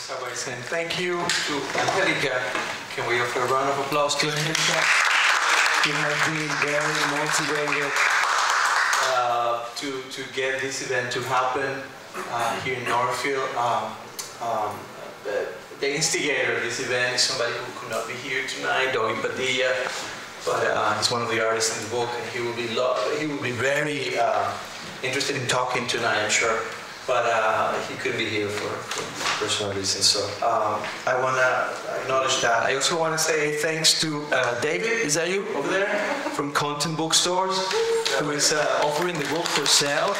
start by saying thank you to Angelica. Can we offer a round of applause to Angelica? She has been very motivated to get this event to happen here in Northfield. The instigator of this event is somebody who could not be here tonight, Doggy Padilla, but he's one of the artists in the book, and he will be very interested in talking tonight, I'm sure. But he couldn't be here for personal reasons, so I want to acknowledge that. I also want to say thanks to David, is that you over there, from Content Bookstores, who is offering the book for sale.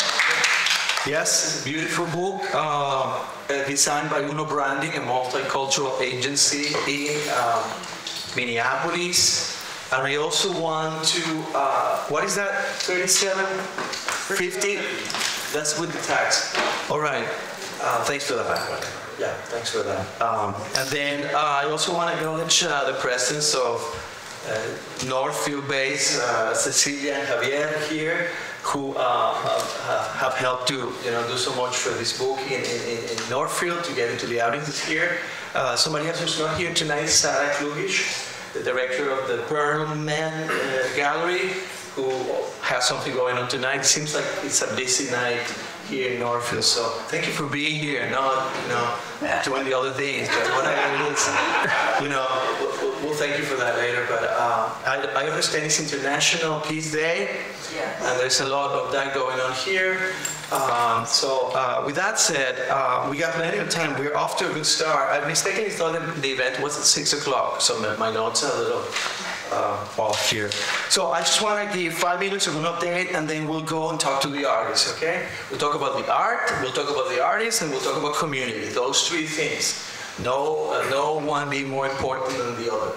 Yes, it's a beautiful book, designed by Uno Branding, a multicultural agency in Minneapolis. And I also want to, what is that, 37.50? That's with the tax. All right, thanks for that. Yeah, thanks for that. And then I also want to acknowledge the presence of Northfield-based Cecilia and Javier here, who have helped to do so much for this book in Northfield to get into the audiences here. Somebody else who's not here tonight is Sarah Klugish, the director of the Pearl Man Gallery, who has something going on tonight. It seems like it's a busy night here in Northfield, so thank you for being here, not doing the other things, but whatever it is, we'll thank you for that later. But I understand it's International Peace Day, and there's a lot of that going on here. So with that said, we got plenty of time. We're off to a good start. I mistakenly thought the event was at 6 o'clock, so my notes are a little off here. So I just want to give 5 minutes of an update, and then we'll go and talk to the artists, okay? We'll talk about the art, we'll talk about the artists, and we'll talk about community. Those three things. No one being more important than the other,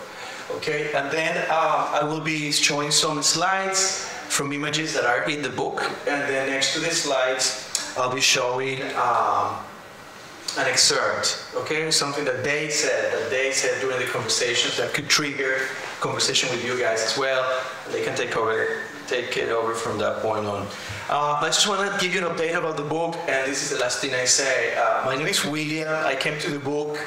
okay? And then I will be showing some slides from images that are in the book, and then next to the slides, I'll be showing an excerpt, okay? Something that they said during the conversations that could trigger conversation with you guys as well. They can take it over from that point on. I just want to give you an update about the book, and this is the last thing I say. My name is William. I came to the book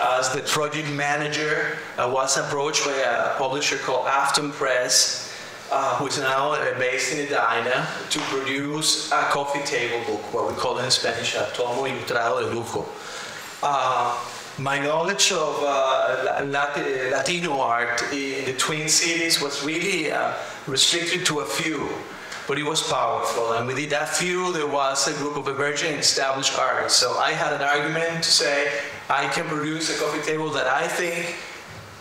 as the project manager. I was approached by a publisher called Afton Press, who is now based in Edina, to produce a coffee table book, what we call in Spanish a tomo ilustrado de lujo. My knowledge of Latino art in the Twin Cities was really restricted to a few, but it was powerful. And within that few, there was a group of emerging and established artists. So I had an argument to say, I can produce a coffee table that I think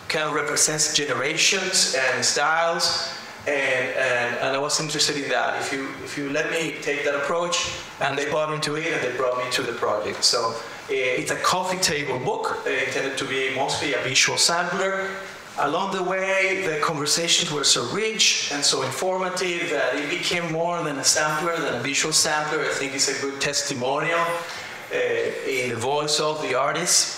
kind of represents generations and styles. And I was interested in that. If you let me take that approach, and they bought into it, and they brought me to the project. So it's a coffee table book intended to be mostly a visual sampler. Along the way, the conversations were so rich and so informative that it became more than a sampler, than a visual sampler. I think it's a good testimonial in the voice of the artists.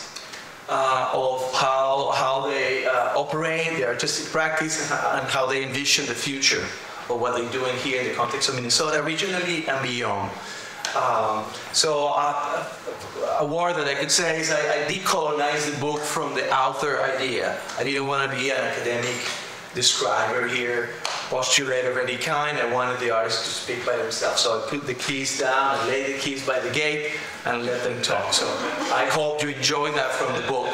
Of how they operate, their artistic practice, and how they envision the future of what they're doing here in the context of Minnesota, regionally and beyond. So a word that I could say is I decolonized the book from the author idea. I didn't want to be an academic describer here, postulator of any kind. I wanted the artist to speak by themselves. So I put the keys down and laid the keys by the gate and let them talk. So I hope you enjoy that from the book.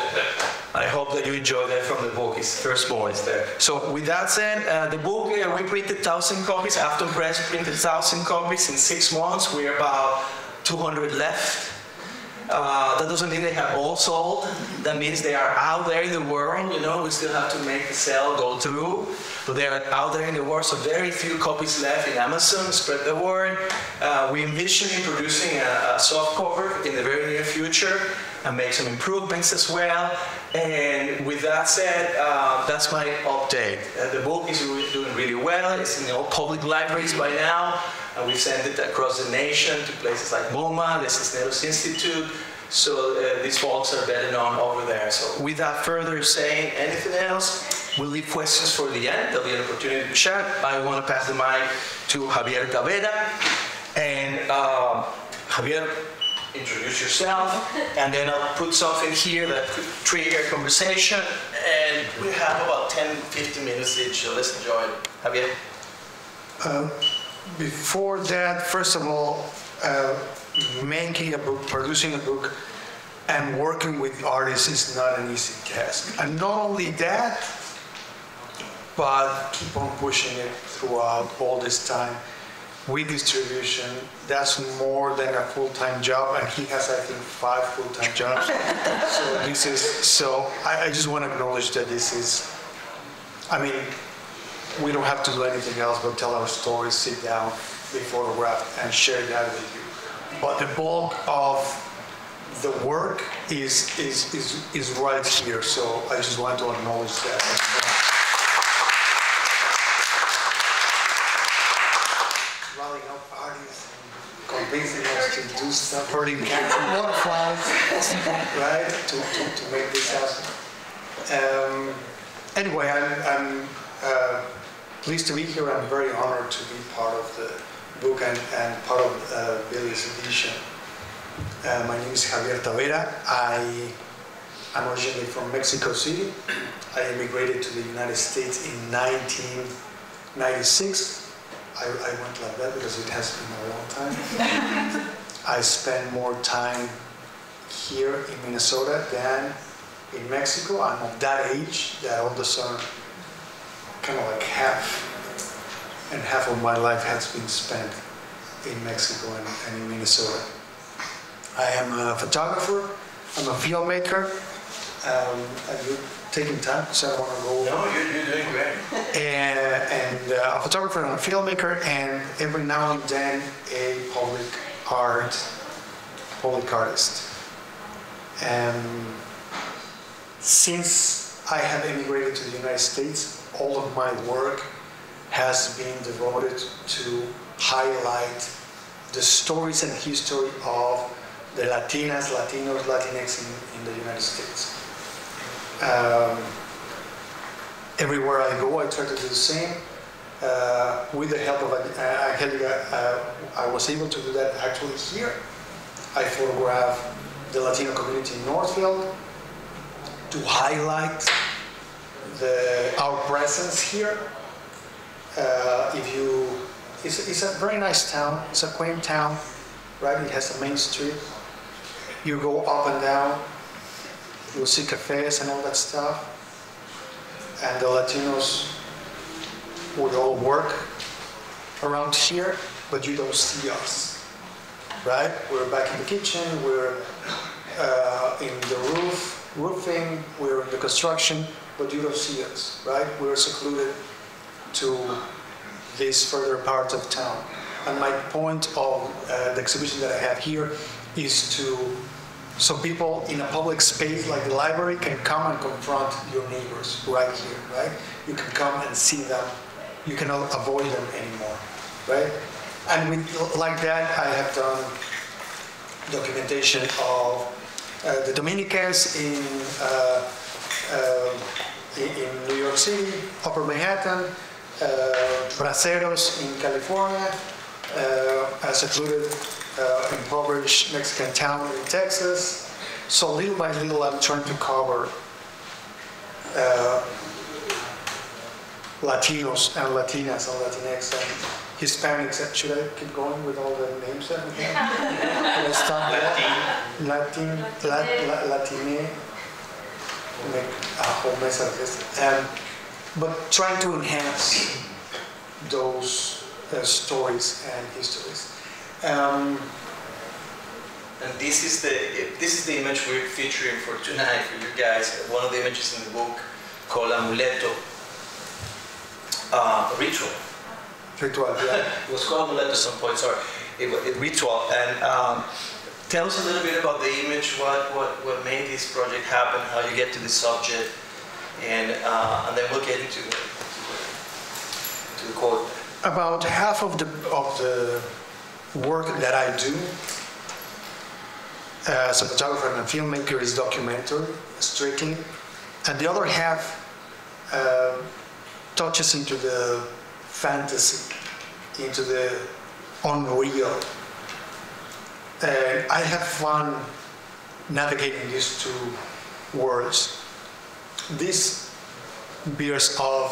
I hope that you enjoy that from the book. It's first voice there. So with that said, the book, we printed 1,000 copies. Afton Press printed 1,000 copies in 6 months. We're about 200 left. That doesn't mean they have all sold. That means they are out there in the world. We still have to make the sale go through. But they are out there in the world, so very few copies left in Amazon. Spread the word. We envision producing a soft cover in the very near future and make some improvements as well. And with that said, that's my update. The book is doing really well. It's in all public libraries by now. And we've sent it across the nation to places like MoMA, the Cisneros Institute. So these folks are better known over there. So without further saying anything else, we'll leave questions for the end. There'll be an opportunity to chat. I want to pass the mic to Javier Tavera. And Javier introduce yourself, and then I'll put something here that could trigger conversation, and we have about 10-15 minutes each, so let's enjoy it. Javier? Before that, first of all, making a book, producing a book, and working with artists is not an easy task. And not only that, but keep on pushing it throughout all this time. With distribution, that's more than a full-time job, and he has, I think, 5 full-time jobs. So I just want to acknowledge that this is, I mean, we don't have to do anything else but tell our stories, sit down, be photographed, and share that with you. But the bulk of the work is right here, so I just want to acknowledge that. Rallying up artists, convincing us to do stuff, hurting butterflies, right? To make this happen. Anyway, I'm pleased to be here. I'm very honored to be part of the book and part of Billy's edition. My name is Javier Tavera. I'm originally from Mexico City. I immigrated to the United States in 1996. I went like that because it has been a long time. I spent more time here in Minnesota than in Mexico. I'm of that age that all of a sudden, kind of like half of my life has been spent in Mexico and in Minnesota. I am a photographer. I'm a filmmaker. Are you taking time? So I want to go. No, you're doing great. And a photographer and a filmmaker, and every now and then a public artist. Since I have immigrated to the United States, all of my work has been devoted to highlight the stories and history of the Latinas, Latinos, Latinx in the United States. Everywhere I go, I try to do the same. With the help of Angelica, I was able to do that actually here. I photographed the Latino community in Northfield to highlight our presence here. It's a very nice town. It's a quaint town, right? It has a main street. You go up and down. You'll see cafes and all that stuff. And the Latinos would all work around here, but you don't see us, right? We're back in the kitchen. We're in the roofing. We're in the construction, but you don't see us, right? We're secluded to these further parts of town. And my point of the exhibition that I have here is so people in a public space like the library can come and confront your neighbors right here, right? You can come and see them. You cannot avoid them anymore, right? And like that, I have done documentation of the Dominicans in New York City, Upper Manhattan, Braceros in California, a secluded, impoverished Mexican town in Texas. So little by little, I'm trying to cover Latinos and Latinas and Latinx and Hispanics. Should I keep going with all the names that we have? Let's start Latine. Make a whole mess of this. But trying to enhance those stories and histories. And this is the image we're featuring for tonight for you guys. One of the images in the book called Amuleto, ritual. Ritual, yeah. It was called Amuleto at some point. Sorry, it ritual. And tell us a little bit about the image. What made this project happen? How you get to the subject, and then we'll get into the quote. About half of the work that I do as a photographer and a filmmaker is documentary, strictly, and the other half touches into the fantasy, into the unreal. And I had fun navigating these two worlds. This bears of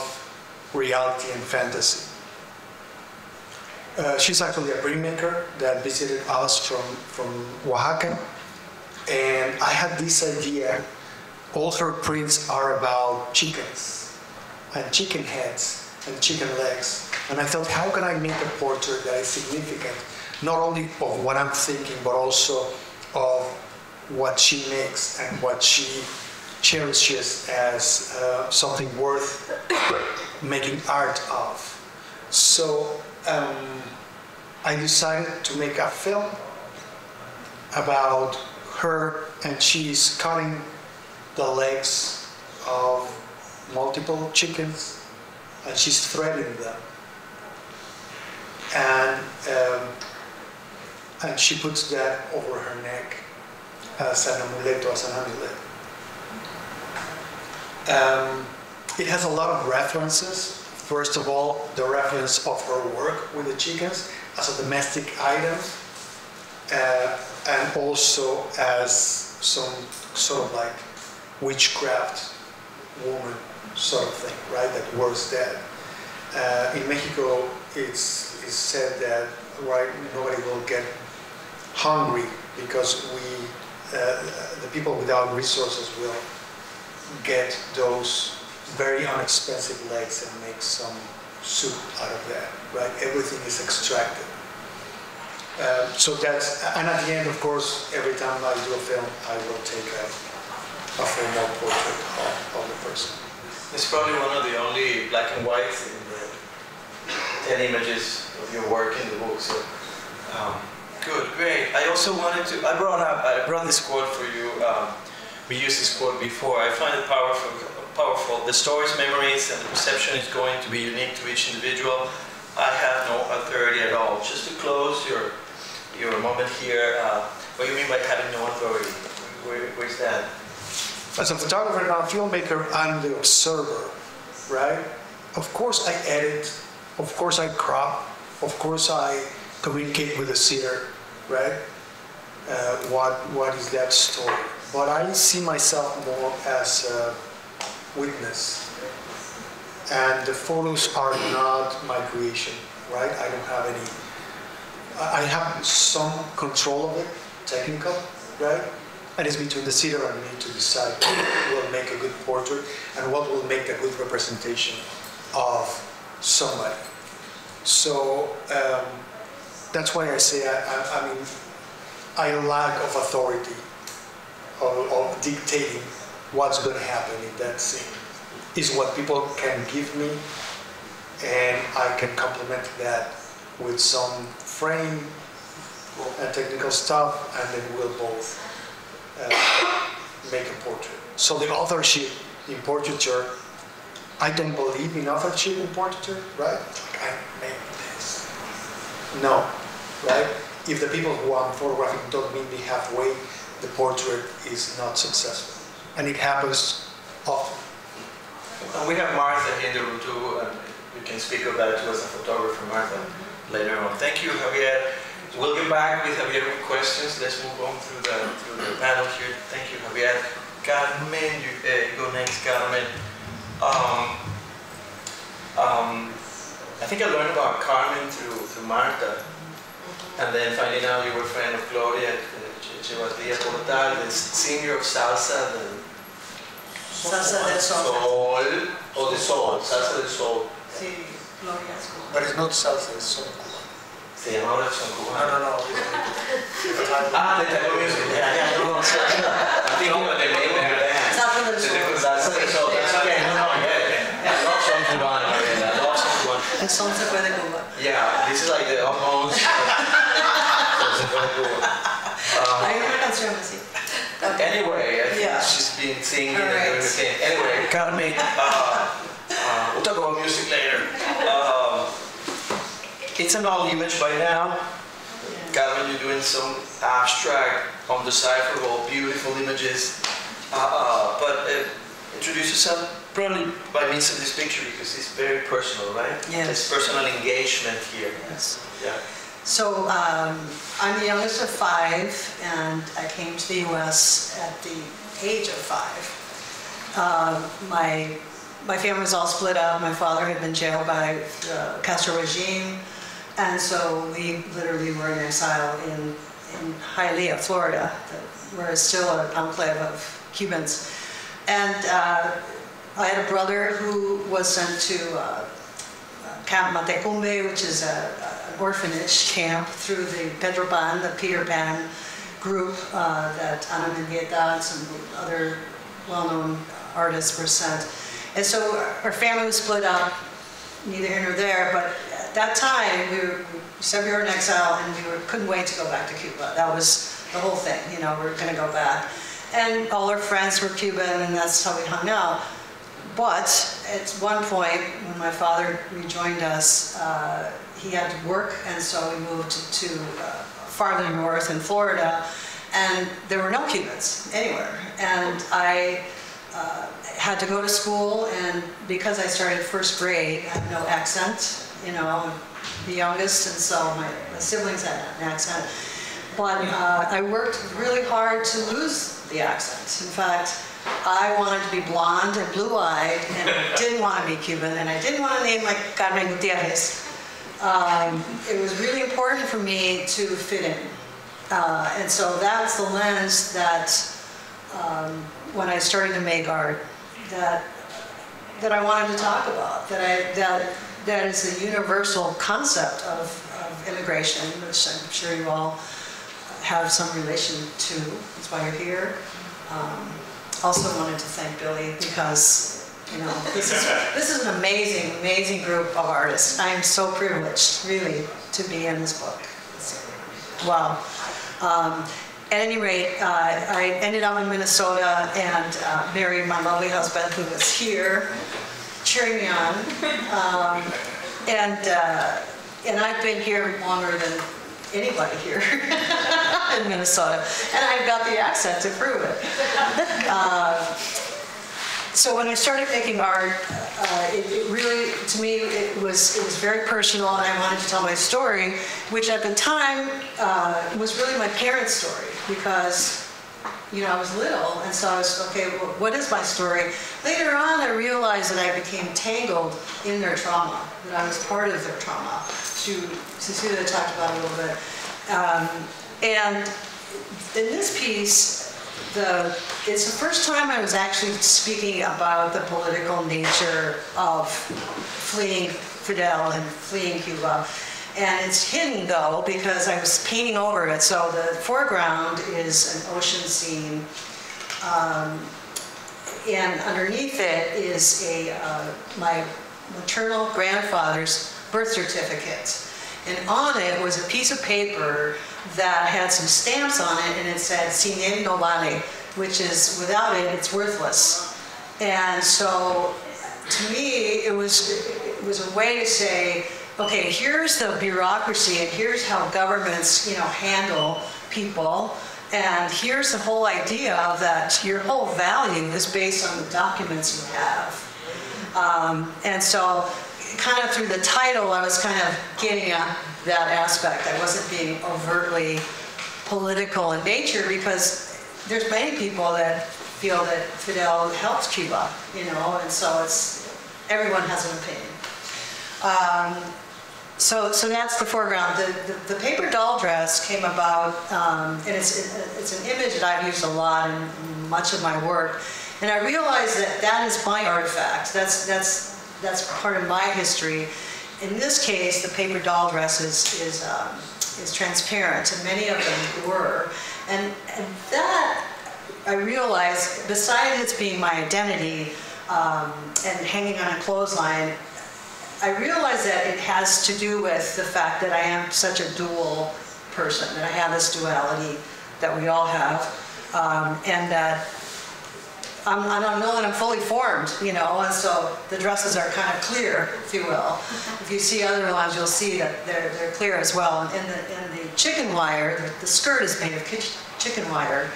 reality and fantasy. She's actually a printmaker that visited us from Oaxaca, and I had this idea. All her prints are about chickens and chicken heads and chicken legs, and I thought, how can I make a portrait that is significant, not only of what I'm thinking, but also of what she makes and what she cherishes as something worth making art of. So I decided to make a film about her, and she's cutting the legs of multiple chickens, and she's threading them. And she puts that over her neck as an amulet. It has a lot of references. First of all, the reference of her work with the chickens as a domestic item, and also as some sort of like witchcraft woman sort of thing, right, that works that. In Mexico, it's said that, right, nobody will get hungry because the people without resources will get those very inexpensive legs and make some soup out of that, right? Everything is extracted. So that's, and at the end, of course, every time I do a film, I will take a formal portrait of the person. It's probably one of the only black and whites in the 10 images of your work in the book. So, good, great. I also wanted to, I brought this quote for you. We used this quote before. I find it powerful. The stories, memories, and the perception is going to be unique to each individual. I have no authority at all. Just to close your moment here, what do you mean by having no authority? Where's that? As a photographer and a filmmaker, I'm the observer, right? Of course I edit, of course I crop, of course I communicate with the seer, right? What is that story? But I see myself more as a witness. And the photos are not my creation, right? I don't have any, I have some control of it, technical, right? And it's between the sitter and me to decide what will make a good portrait and what will make a good representation of somebody. So that's why I say, I mean, I lack of authority of dictating what's going to happen in that scene. Is what people can give me, and I can complement that with some frame and technical stuff, and then we'll both make a portrait. So the authorship in portraiture, I don't believe in authorship in portraiture, right? Like I made this. No, right? If the people who I'm photographing don't meet me halfway, the portrait is not successful. And it happens often. And we have Martha here in the room too, and we can speak about it too as a photographer, Martha, later on. Thank you, Javier. We'll get back with Javier with questions. Let's move on through the panel here. Thank you, Javier. Carmen, you go next, Carmen. I think I learned about Carmen through Martha, and then finding out you were a friend of Gloria Gutierrez-Bolger, the singer of salsa, Salsa del Sol. O de Sol, Salsa del Sol. Sí, Gloria es cubana. But it's not salsa, it's son cubano. Se llama ahora son cubanos. No. Ah, de Taco Music. Yeah, no. I think what they made with your band. Salsa del Sol. Salsa del Sol. That's okay. No, I get it. I love son cubano. I love son cubano. El son se fue de Cuba. Yeah, this is like the almost. Se fue de Cuba. Hay una canción así. Okay. Anyway, I think she's been singing and doing the thing. Anyway, Carmen, we'll talk about music later. It's an old image by now. Carmen, you're doing some abstract, undecipherable, beautiful images. But introduce yourself probably by means of this picture because it's very personal, right? Yes. There's personal engagement here. Yes. Yeah. So I'm the youngest of 5, and I came to the U.S. at the age of 5. My family was all split up. My father had been jailed by the Castro regime, and so we literally were in exile in Hialeah, Florida, where it's still an enclave of Cubans. And I had a brother who was sent to Camp Matecumbe, which is an orphanage camp through the Pedro Pan, the Peter Pan group that Ana Mendieta and some other well-known artists were sent. And so our family was split up, neither here nor there, but at that time we said we were in exile and we couldn't wait to go back to Cuba. That was the whole thing, you know, we were going to go back. And all our friends were Cuban, and that's how we hung out. But at one point, when my father rejoined us, he had to work, and so we moved to farther north in Florida, and there were no Cubans anywhere. And I had to go to school, and because I started first grade, I had no accent, you know, I'm the youngest, and so my siblings had an accent. But I worked really hard to lose the accent. In fact, I wanted to be blonde and blue-eyed, and I didn't want to be Cuban, and I didn't want to name like Carmen Gutiérrez. It was really important for me to fit in. And so that's the lens that, when I started to make art, that I wanted to talk about, that is the universal concept of immigration, which I'm sure you all have some relation to. That's why you're here. Also wanted to thank Billy because, you know, this is an amazing, amazing group of artists. I'm so privileged, really, to be in this book. Wow. At any rate, I ended up in Minnesota and married my lovely husband, who was here, cheering me on. And I've been here longer than anybody here in Minnesota, and I've got the accent to prove it. So when I started making art, it really, to me, it was very personal, and I wanted to tell my story, which at the time was really my parents' story, because, you know, I was little, and so I was, okay, well, what is my story? Later on, I realized that I became tangled in their trauma, that I was part of their trauma. Cecilia talked about it a little bit. And in this piece, it's the first time I was actually speaking about the political nature of fleeing Fidel and fleeing Cuba. And it's hidden, though, because I was painting over it. So the foreground is an ocean scene, and underneath it is my maternal grandfather's birth certificate. And on it was a piece of paper that had some stamps on it, and it said, "Sin él no vale," which is, without it, it's worthless. And so, to me, it was a way to say, okay, here's the bureaucracy, and here's how governments, you know, handle people, and here's the whole idea that your whole value is based on the documents you have. And so, kind of through the title, I was kind of getting at that aspect. I wasn't being overtly political in nature, because there's many people that feel that Fidel helped Cuba, you know, and so everyone has an opinion. So that's the foreground. The paper doll dress came about, and it's an image that I've used a lot in much of my work, and I realized that is my artifact. That's part of my history. In this case, the paper doll dress is transparent, and many of them were. And that, I realized, besides its being my identity and hanging on a clothesline, I realized that it has to do with the fact that I am such a dual person, that I have this duality that we all have, and that I don't know that I'm fully formed, you know, and so the dresses are kind of clear, if you will. If you see other ones, you'll see that they're clear as well. And in the chicken wire, the skirt is made of chicken wire,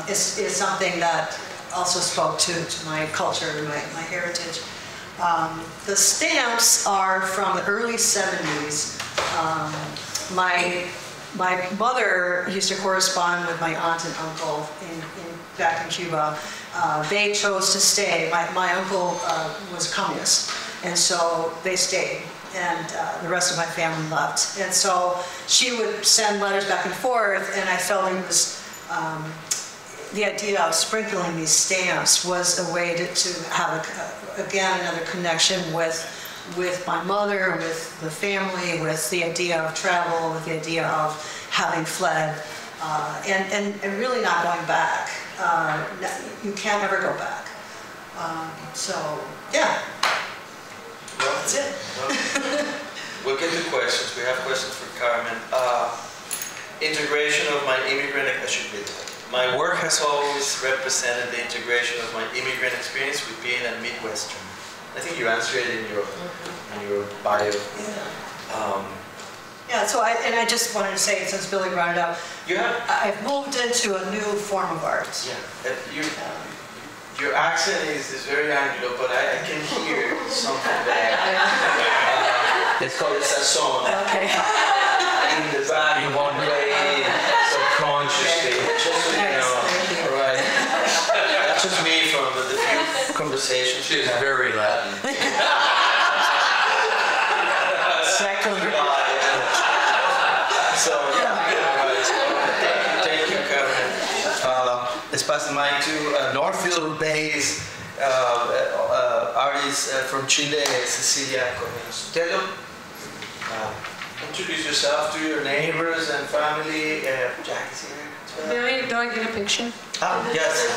is something that also spoke to my culture, my heritage. The stamps are from the early 70s. my mother used to correspond with my aunt and uncle back in Cuba. They chose to stay. My uncle was a communist, and so they stayed, and the rest of my family left. And so she would send letters back and forth, and I felt it was the idea of sprinkling these stamps was a way to have, again, another connection with my mother, with the family, with the idea of travel, with the idea of having fled, and really not going back. You can't ever go back. So, yeah. Well, that's it. We'll get to questions. We have questions for Carmen. Integration of my immigrant, my work has always represented the integration of my immigrant experience with being a Midwestern. I think you answered it in your bio. Yeah, so I just wanted to say, since Billy brought it up, I've moved into a new form of art. Yeah, your accent is very Anglo, but I can hear something there. It's called a sazon. Okay. In the back, you won't play subconsciously. Just so you know. All right. That's just me from the few conversations. She is very Latin. So, thank you, Carmen. Let's pass the mic to Northfield-based artist from Chile, Cecilia Cornejo Sotelo. Introduce yourself to your neighbors and family. Jack is here. Really? Do I get a picture? Yes.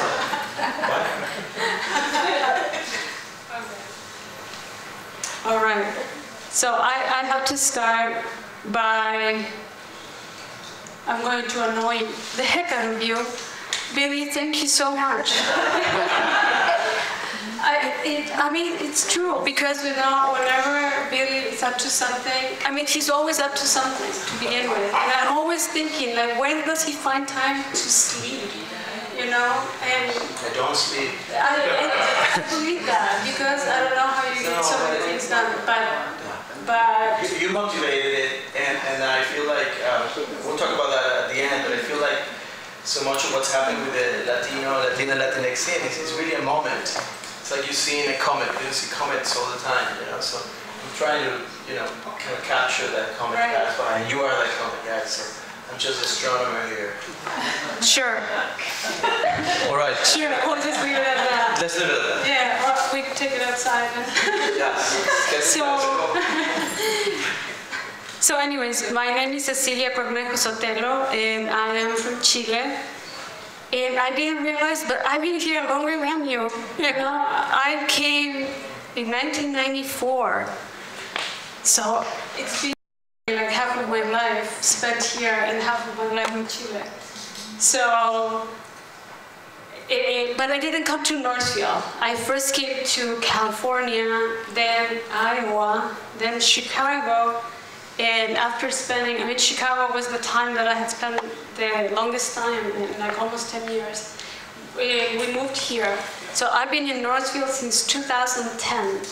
All right. So I have to start by, I'm going to annoy the heck out of you. Billy, thank you so much. I mean, it's true, because whenever Billy is up to something, I mean, he's always up to something to begin with. And I'm always thinking, like, when does he find time to sleep? You know? And I don't sleep. I believe that, because I don't know how you get so many things done, but you motivated it, and I feel like we'll talk about that at the end. But I feel like so much of what's happening with the Latino and Latinx scene is really a moment. It's like you're seeing a comet. You see comets all the time, you know. So I'm trying to, kind of capture that comet pass by. And you are that comet, guys. So I'm just an astronomer here. Sure. All right. Sure, we'll just leave it at that. Let's leave it at that. Yeah, or we can take it outside. Yes. So anyways, my name is Cecilia Cornejo Sotelo, and I am from Chile. And I didn't realize, but I've been here longer than you. I came in 1994. So it's been like half of my life spent here and half of my life in Chile. So, but I didn't come to Northfield. I first came to California, then Iowa, then Chicago. And after spending, Chicago was the time that I had spent the longest time, like almost 10 years. We moved here. So I've been in Northfield since 2010,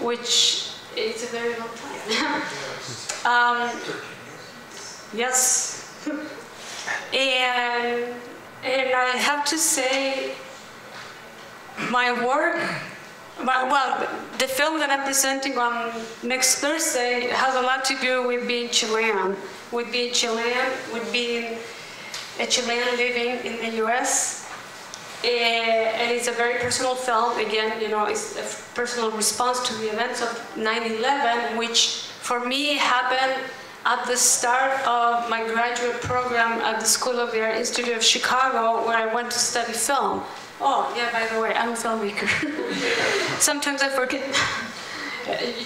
which is a very long time. Yes. And I have to say, my work, well, the film that I'm presenting on next Thursday has a lot to do with being Chilean, with being a Chilean living in the US. And it's a very personal film. Again, it's a personal response to the events of 9/11, which for me happened at the start of my graduate program at the School of the Art Institute of Chicago, where I went to study film. Oh, yeah, by the way, I'm a filmmaker. Sometimes I forget.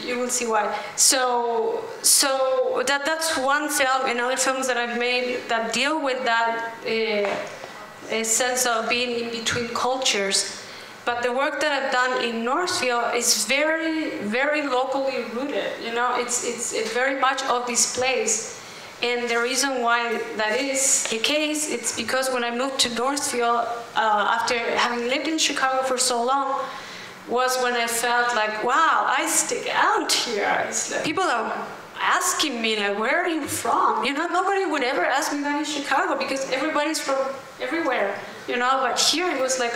You will see why. So that's one film, and other films that I've made that deal with that a sense of being in between cultures. But the work that I've done in Northfield is very, very locally rooted. It's very much of this place. And the reason why that is the case, it's because when I moved to Northfield, after having lived in Chicago for so long, was when I felt like, wow, I stick out here. People don't asking me, like, where are you from? You know, nobody would ever ask me that in Chicago because everybody's from everywhere, you know, but here it was like,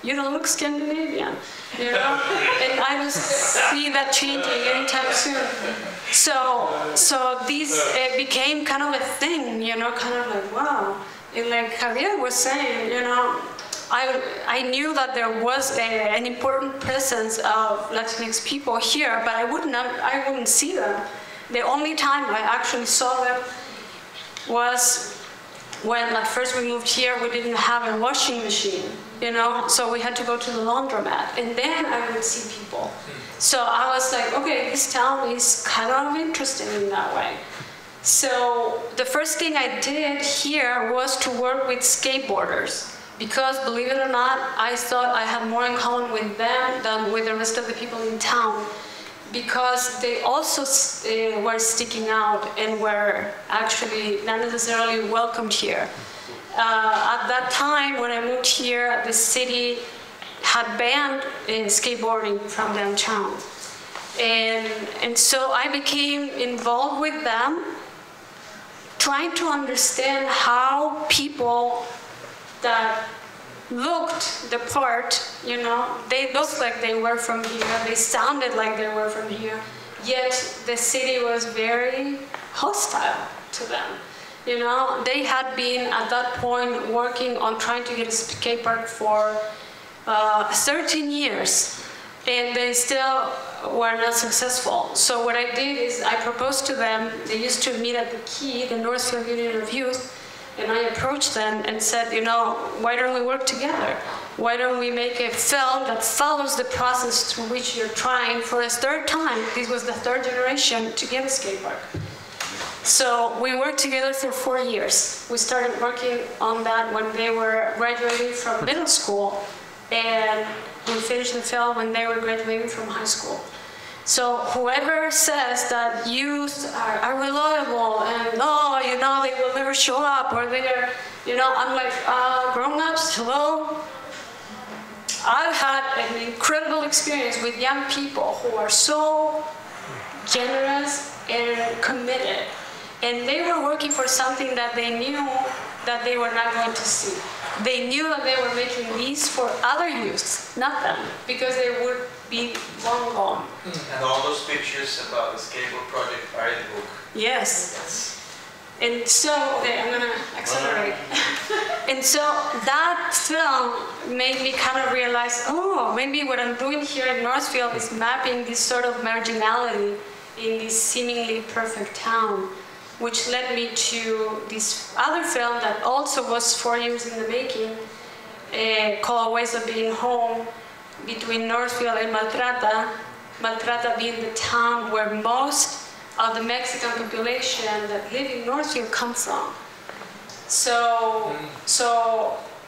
you don't look Scandinavian, you know? And I don't see that changing anytime soon. So this became kind of a thing, you know, kind of like, wow. And like Javier was saying, you know, I knew that there was an important presence of Latinx people here, but I wouldn't see them. The only time I actually saw them was when, like, first we moved here, we didn't have a washing machine, you know, so we had to go to the laundromat, and then I would see people. So I was like, okay, this town is kind of interesting in that way. So the first thing I did here was to work with skateboarders, because believe it or not, I thought I had more in common with them than with the rest of the people in town, because they also were sticking out and were actually not necessarily welcomed here. At that time, when I moved here, the city had banned skateboarding from downtown. And so I became involved with them, trying to understand how people that looked the part, you know, they looked like they were from here, they sounded like they were from here, yet the city was very hostile to them. You know, they had been at that point working on trying to get a skate park for 13 years, and they still were not successful. So what I did is I proposed to them, they used to meet at the Key, the Northfield Union of Youth, and I approached them and said, you know, why don't we work together? Why don't we make a film that follows the process through which you're trying for the third time, this was the third generation, to get a skate park. So we worked together for 4 years. We started working on that when they were graduating from middle school, and we finished the film when they were graduating from high school. So whoever says that youth are reliable and, oh, you know, they will never show up, or they're, you know, I'm like, grown-ups, hello? I've had an incredible experience with young people who are so generous and committed. And they were working for something that they knew that they were not going to see. They knew that they were making these for other youths, not them, because they would be long gone. And all those pictures about the skateboard project are in the book. Yes. And so, okay, I'm gonna accelerate. And so that film made me kind of realize, oh, maybe what I'm doing here in Northfield is mapping this sort of marginality in this seemingly perfect town, which led me to this other film that also was 4 years in the making, called Ways of Being Home, between Northfield and Maltrata, Maltrata being the town where most of the Mexican population that live in Northfield come from. So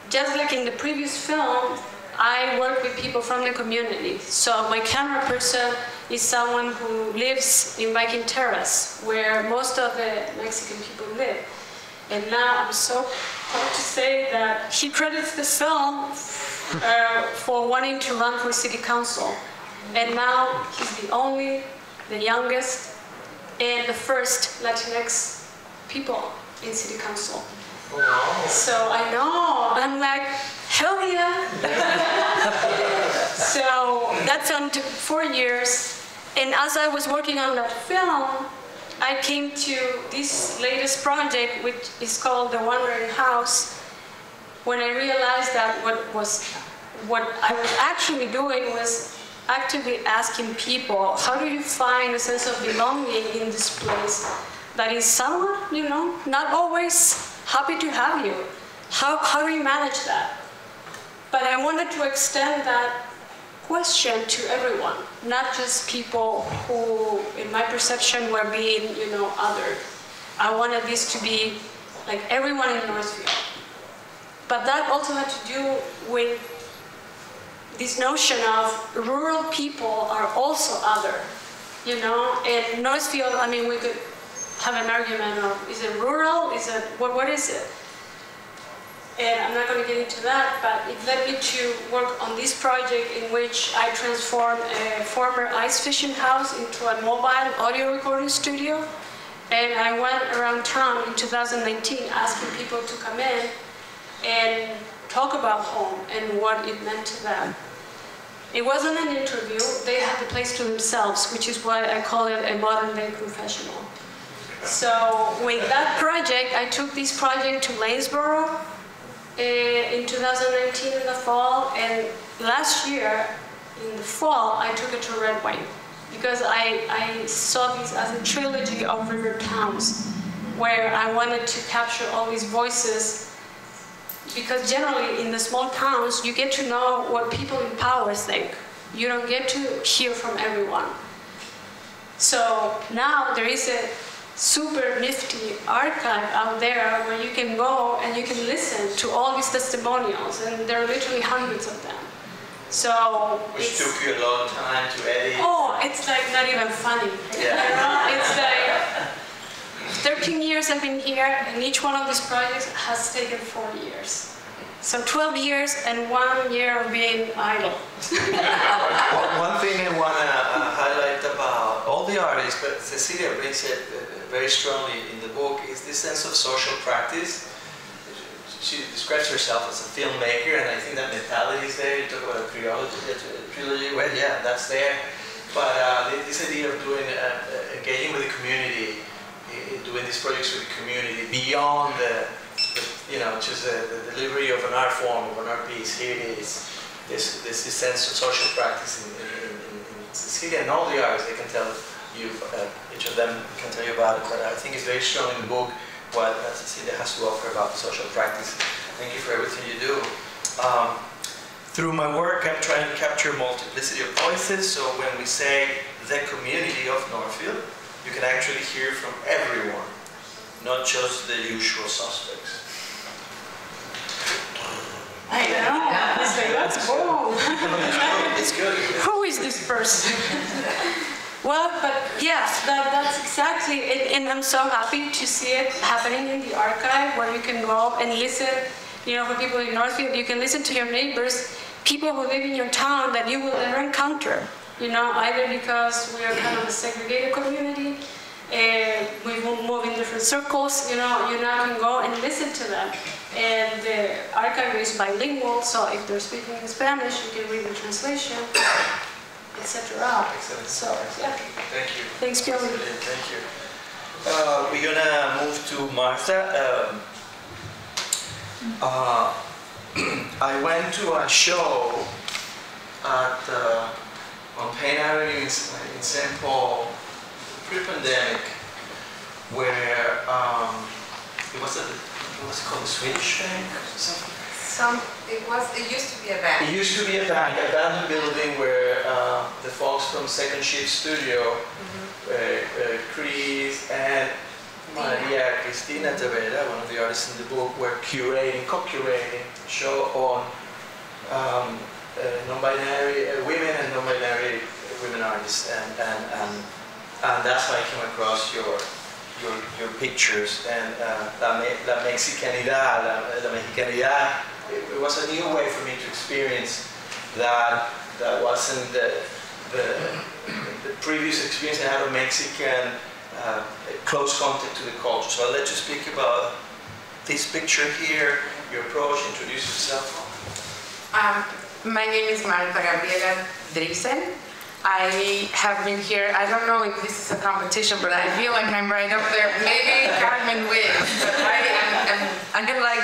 just like in the previous film, I work with people from the community. So my camera person is someone who lives in Viking Terrace, where most of the Mexican people live. And now I'm so proud to say that he credits the film for wanting to run for city council. And now he's the youngest, and the first Latinx people in city council. Wow. So I know, I'm like, hell yeah. So that film took 4 years. And as I was working on that film, I came to this latest project, which is called The Wandering House, when I realized that what I was actually doing was actively asking people, how do you find a sense of belonging in this place that is somewhat, you know, not always happy to have you? How do you manage that? But I wanted to extend that question to everyone, not just people who, in my perception, were being, you know, othered. I wanted this to be like everyone in Northfield. But that also had to do with this notion of rural people are also other, you know? And Northfield, I mean, we could have an argument of, is it rural? Is it, what is it? And I'm not going to get into that, but it led me to work on this project in which I transformed a former ice fishing house into a mobile audio recording studio. And I went around town in 2019 asking people to come in and talk about home and what it meant to them. It wasn't an interview, they had the place to themselves, which is why I call it a modern day confessional. So with that project, I took this project to Lanesboro in 2019 in the fall, and last year in the fall, I took it to Red Wing because I saw this as a trilogy of river towns where I wanted to capture all these voices. Because generally in the small towns, you get to know what people in power think. You don't get to hear from everyone. So now there is a super nifty archive out there where you can go and you can listen to all these testimonials, and there are literally hundreds of them. So which took you a long time to edit. Oh, it's like not even funny. Yeah. You know? It's like 13 years I've been here, and each one of these projects has taken 4 years. So 12 years and 1 year of being idle. One thing I want to highlight about all the artists, but Cecilia brings it very strongly in the book, is this sense of social practice. She describes herself as a filmmaker, and I think that mentality is there. You talk about a trilogy, well, yeah, that's there. But this idea of doing, engaging with the community, doing these projects with the community beyond just the delivery of an art form, of an art piece. Here it is. This sense of social practice in Cecilia and all the artists. They can tell you, each of them can tell you about it. But I think it's very strong in the book what Cecilia has to offer about social practice. Thank you for everything you do. Through my work, I'm trying to capture multiplicity of voices. So when we say the community of Northfield, you can actually hear from everyone, not just the usual suspects. I know. It's like, that's bold. It's good. Who is this person? Well, but yes, that's exactly it. And I'm so happy to see it happening in the archive where you can go and listen. You know, for people in Northfield, you can listen to your neighbors, people who live in your town that you will never encounter. You know, either because we are kind of a segregated community, we will move in different circles, you know, you now can go and listen to them. And the archive is bilingual, so if they're speaking in Spanish, you can read the translation, etc. Excellent. So, yeah. Thank you. Thanks, Billy. Thank you. We're gonna move to Martha. I went to a show at on Payne Avenue in St. Paul, pre-pandemic, where it was called the Swedish Bank or something? It used to be a bank. It used to be a bank, an abandoned building where the folks from Second Shift Studio, Chris and Maria Cristina Tavera, one of the artists in the book, were co-curating a show on non-binary women and non-binary women artists, and that's how I came across your pictures, and la mexicanidad, la mexicanidad. It was a new way for me to experience that wasn't the previous experience I had of Mexican close contact to the culture. So I'll let you speak about this picture here, your approach, introduce yourself. My name is Marta Gabriela Drisen. I have been here, I don't know if this is a competition, but I feel like I'm right up there. Maybe Carmen wins, but I'm kind of like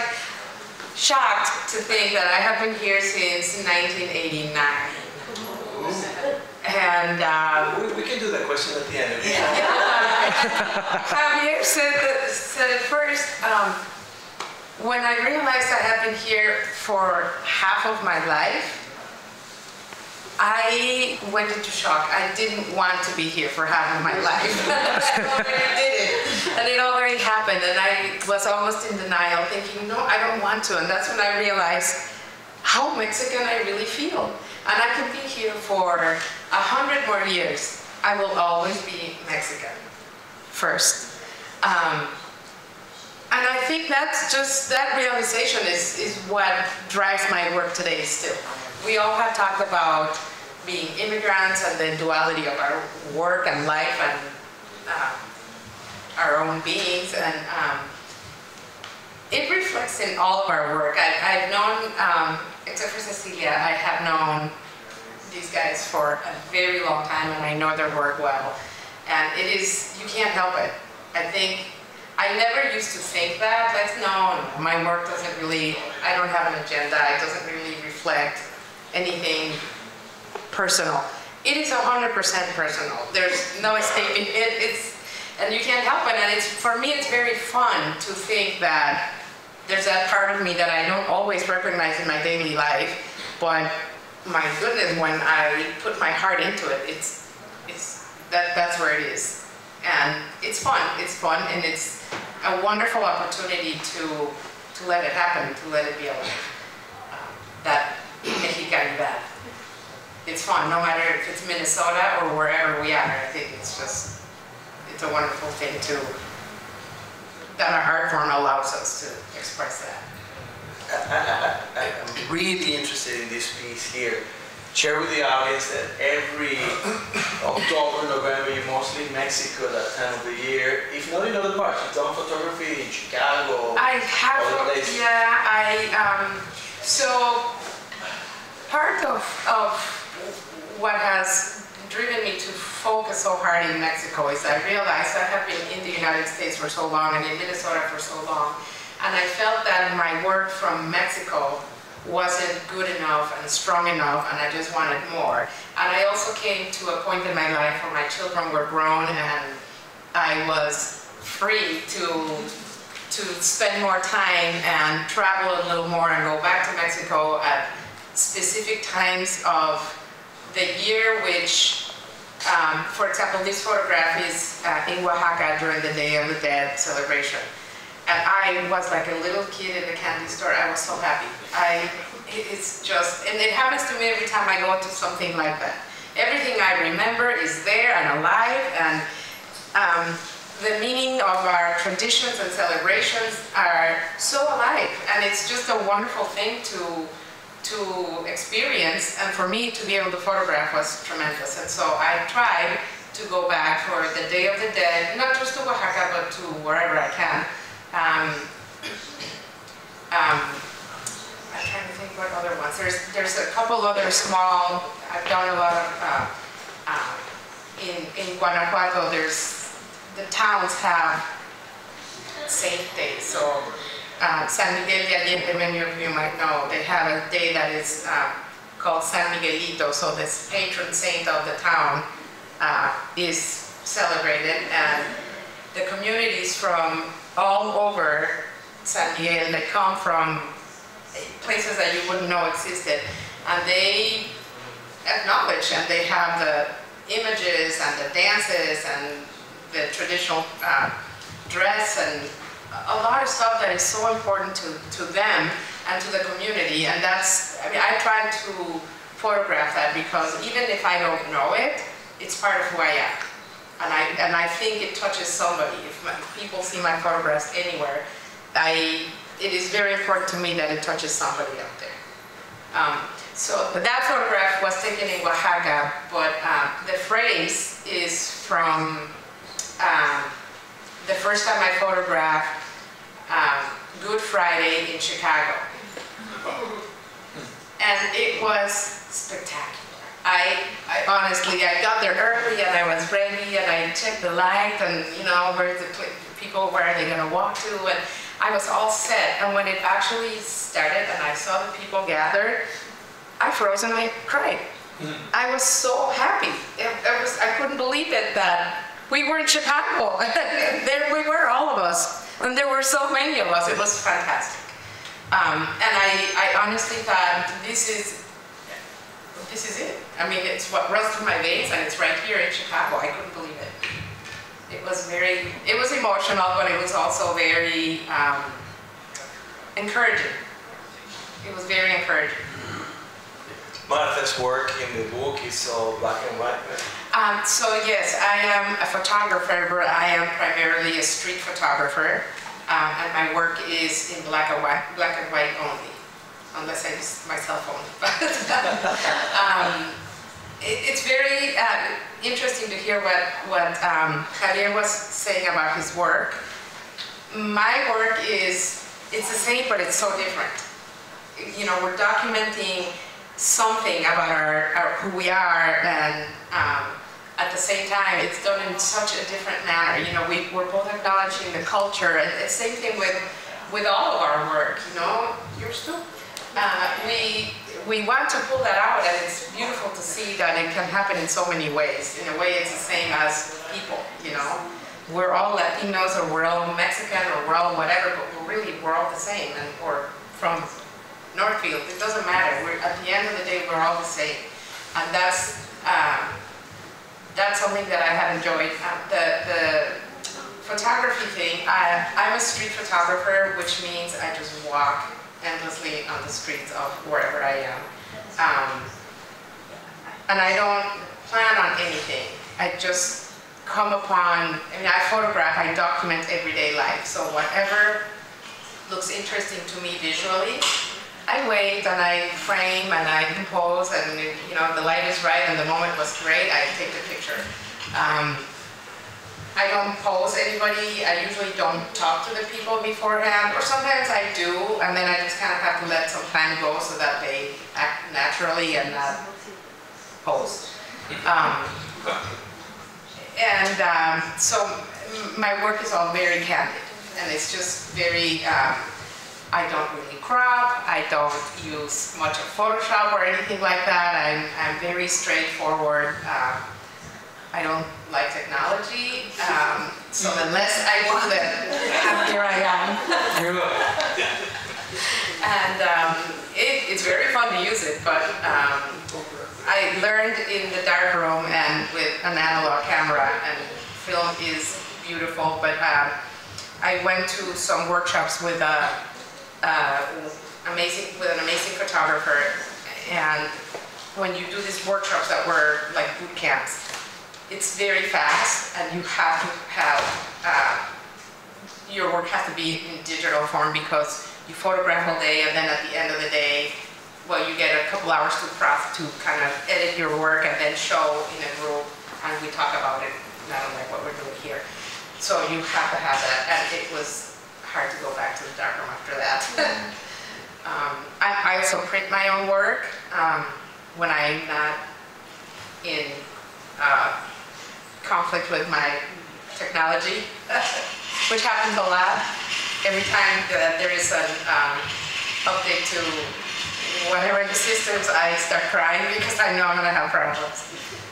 shocked to think that I have been here since 1989. And we can do that question at the end. Javier said it first. When I realized I had been here for half of my life, I went into shock. I didn't want to be here for half of my life. I already did it. And it already happened. And I was almost in denial, thinking, no, I don't want to. And that's when I realized how Mexican I really feel. And I can be here for 100 more years. I will always be Mexican first. And I think that's just, that realization is what drives my work today still. We all have talked about being immigrants and the duality of our work and life and our own beings, and it reflects in all of our work. I've known, except for Cecilia, I have known these guys for a very long time, and I know their work well. And it is, you can't help it. I think, I never used to think that, no, my work doesn't really, I don't have an agenda, it doesn't really reflect anything personal. It is 100% personal. There's no escaping it. And you can't help it. And it's, for me, it's very fun to think that there's that part of me that I don't always recognize in my daily life, but my goodness, when I put my heart into it, that's where it is. And it's fun, and it's a wonderful opportunity to let it happen, to let it be alive. That Mexicanidad. It's fun, no matter if it's Minnesota or wherever we are. I think it's just, it's a wonderful thing that our art form allows us to express that. I'm really interested in this piece here. Share with the audience that every October, November, you're mostly in Mexico that time of the year. If not in other parts, you've done photography in Chicago, I have, other places. yeah, so part of what has driven me to focus so hard in Mexico is I realized I have been in the United States for so long and in Minnesota for so long, and I felt that my work from Mexico wasn't good enough and strong enough, and I just wanted more. And I also came to a point in my life where my children were grown and I was free to spend more time and travel a little more and go back to Mexico at specific times of the year, which, for example, this photograph is in Oaxaca during the Day of the Dead celebration. And I was like a little kid in a candy store. I was so happy. It's just, and it happens to me every time I go to something like that. Everything I remember is there and alive, and the meaning of our traditions and celebrations are so alive. And it's just a wonderful thing to experience, and for me to be able to photograph was tremendous. And so I tried to go back for the Day of the Dead, not just to Oaxaca, but to wherever I can. I'm trying to think what other ones. There's a couple other small, I've done a lot of, in Guanajuato, the towns have saint days. So San Miguel de Allende, many of you might know, they have a day that is called San Miguelito. So this patron saint of the town is celebrated, and the communities from all over San Miguel that come from places that you wouldn't know existed, and they acknowledge, and they have the images and the dances and the traditional dress and a lot of stuff that is so important to them and to the community. And that's, I mean, I try to photograph that because even if I don't know it, it's part of who I am. And I think it touches somebody. If people see my photographs anywhere, it is very important to me that it touches somebody out there. So that photograph was taken in Oaxaca, but the phrase is from the first time I photographed Good Friday in Chicago. And it was spectacular. I honestly, I got there early and I was ready and I checked the light and, you know, where's the people, where are they going to walk to, and I was all set. And when it actually started and I saw the people gathered, I froze and I cried. I was so happy. I couldn't believe it that we were in Chicago. There we were, all of us. And there were so many of us. It was fantastic. And I honestly thought, this is it. I mean, it's what runs through my veins, and it's right here in Chicago. I couldn't believe it. It was emotional, but it was also very encouraging. It was very encouraging. Martha's work in the book is all black and white, right? So yes, I am a photographer, but I am primarily a street photographer. and my work is in black and white only, unless I use my cell phone. It's very interesting to hear what Javier was saying about his work. My work it's the same, but it's so different. You know, we're documenting something about our who we are, and at the same time, it's done in such a different manner. You know, we're both acknowledging the culture, and the same thing with all of our work. You know, you're still we want to pull that out, and it's beautiful to see that it can happen in so many ways. In a way, it's the same as people. You know, we're all Latinos, or we're all Mexican, or we're all whatever, but we're all the same, and or from Northfield. It doesn't matter. At the end of the day, we're all the same, and that's something that I have enjoyed. The photography thing. I'm a street photographer, which means I just walk endlessly on the streets of wherever I am, and I don't plan on anything. I just come upon. I mean, I photograph. I document everyday life. So whatever looks interesting to me visually, I wait and I frame and I compose, and you know, the light is right and the moment was great, I take the picture. I don't pose anybody. I usually don't talk to the people beforehand, or sometimes I do, and then I just kind of have to let some time go so that they act naturally and not pose. So my work is all very candid, and it's just very, I don't really crop, I don't use much of Photoshop or anything like that. I'm very straightforward. I don't like technology, so unless I do that, here I am. And it's very fun to use it, but I learned in the darkroom and with an analog camera, and film is beautiful, but I went to some workshops with an amazing photographer, and when you do these workshops that were like boot camps, it's very fast, and you have to have, your work has to be in digital form, because you photograph all day, and then at the end of the day, well, you get a couple hours to kind of edit your work and then show in a group, and we talk about it, not unlike what we're doing here. So you have to have that, and it was hard to go back to the darkroom after that. I also print my own work when I'm not in conflict with my technology, which happens a lot. Every time that there is an update to whatever the systems, I start crying because I know I'm going to have problems.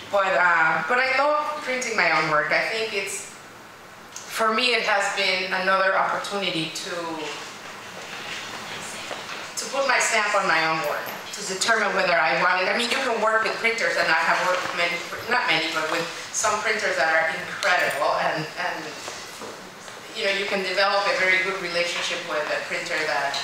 But I love printing my own work. I think it's, for me, it has been another opportunity to put my stamp on my own work, to determine whether I want it. I mean, you can work with printers, and I have worked with many, not many, but with some printers that are incredible, and you know, you can develop a very good relationship with a printer that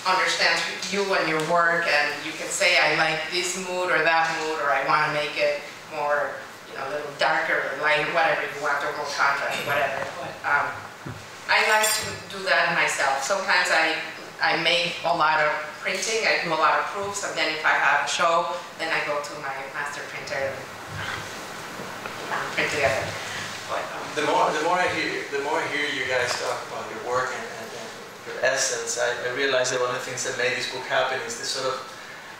understands you and your work, and you can say, I like this mood or that mood, or I want to make it more, you know, a little darker or lighter, whatever you want, or more contrast, whatever. But I like to do that myself. Sometimes I make a lot of printing, I do a lot of proofs, and then if I have a show, then I go to my master printer and print together. But, the more I hear you guys talk about your work and your essence, I realize that one of the things that made this book happen is this sort of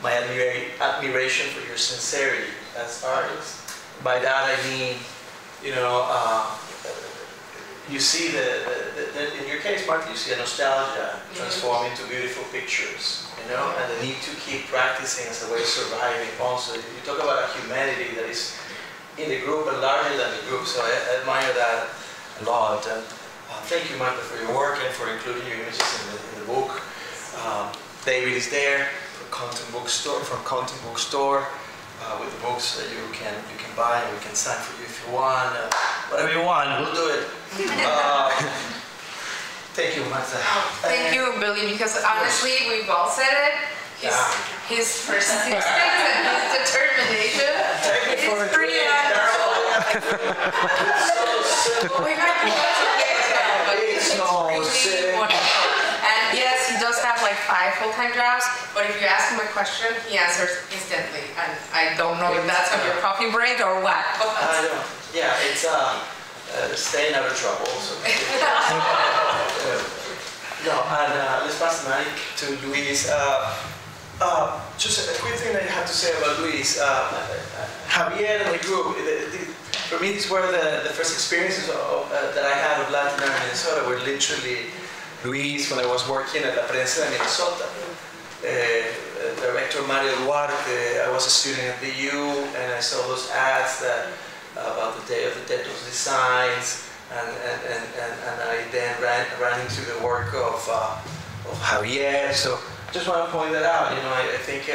my admiration for your sincerity as artists. By that I mean, you know, you see in your case, Martha, you see a nostalgia transform into beautiful pictures, you know, and the need to keep practicing as a way of surviving. Also, you talk about a humanity that is in the group and larger than the group, so I admire that a lot. And thank you, Martha, for your work and for including your images in the book. David is there from Content Bookstore, with the books that you can buy, and we can sign for you if you want. Whatever you want, we'll do it. Thank you, Martha. Thank you, Billy, because honestly, we've all said it. His persistence and his determination is pretty admirable. We might be together, but it's Jose. wonderful. And yes, he does have like 5 full-time jobs, but if you ask him a question, he answers instantly. And I don't know if that's on your coffee break or what. I don't. Yeah, it's staying out of trouble. So. No, and let's pass the mic to Luis. Just a quick thing that I have to say about Luis. Javier and the group, for me, these were the first experiences that I had of Latin in Minnesota were literally Luis when I was working at La Prensa de Minnesota. Director Mario Duarte, I was a student at the U, and I saw those ads about the Day of the Dead designs, and I then ran into the work of Javier. So just want to point that out. You know, I think